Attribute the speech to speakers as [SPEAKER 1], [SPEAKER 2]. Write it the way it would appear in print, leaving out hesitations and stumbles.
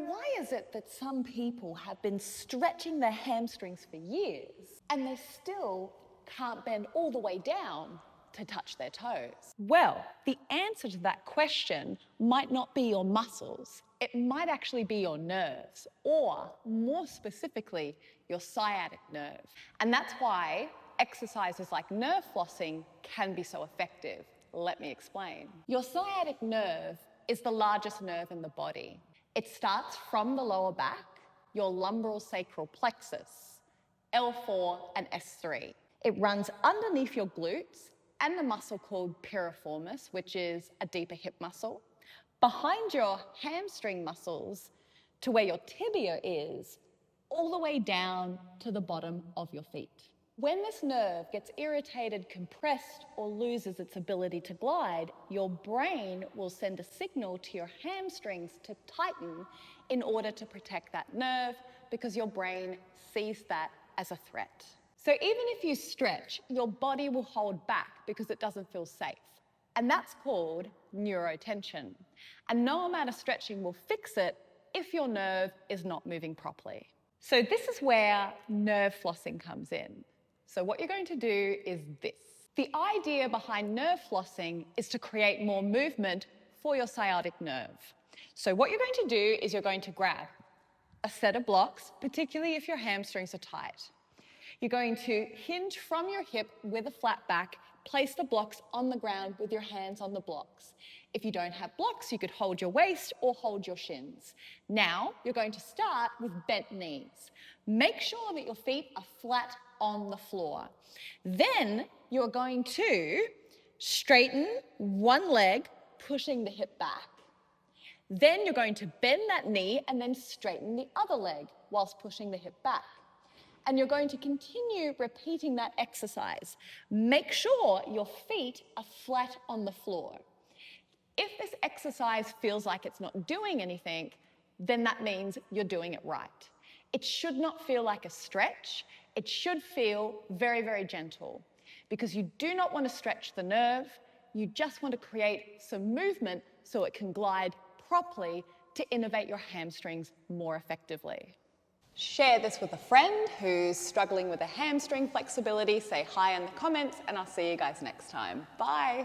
[SPEAKER 1] why is it that some people have been stretching their hamstrings for years and they still can't bend all the way down to touch their toes? Well, the answer to that question might not be your muscles. It might actually be your nerves, or more specifically, your sciatic nerve. And that's why exercises like nerve flossing can be so effective. Let me explain. Your sciatic nerve is the largest nerve in the body. It starts from the lower back, your lumbar sacral plexus, L4 and S3. It runs underneath your glutes and the muscle called piriformis, which is a deeper hip muscle, behind your hamstring muscles to where your tibia is, all the way down to the bottom of your feet. When this nerve gets irritated, compressed, or loses its ability to glide, your brain will send a signal to your hamstrings to tighten in order to protect that nerve, because your brain sees that as a threat. So even if you stretch, your body will hold back because it doesn't feel safe. And that's called neurotension. And no amount of stretching will fix it if your nerve is not moving properly. So this is where nerve flossing comes in. So what you're going to do is this. The idea behind nerve flossing is to create more movement for your sciatic nerve. So what you're going to do is you're going to grab a set of blocks, particularly if your hamstrings are tight. You're going to hinge from your hip with a flat back, place the blocks on the ground with your hands on the blocks. If you don't have blocks, you could hold your waist or hold your shins. Now, you're going to start with bent knees. Make sure that your feet are flat on the floor. Then you're going to straighten one leg, pushing the hip back. Then you're going to bend that knee and then straighten the other leg whilst pushing the hip back. And you're going to continue repeating that exercise. Make sure your feet are flat on the floor. If this exercise feels like it's not doing anything, then that means you're doing it right. It should not feel like a stretch. It should feel very, very gentle, because you do not want to stretch the nerve. You just want to create some movement so it can glide properly to innervate your hamstrings more effectively. Share this with a friend who's struggling with a hamstring flexibility. Say hi in the comments, and I'll see you guys next time. Bye.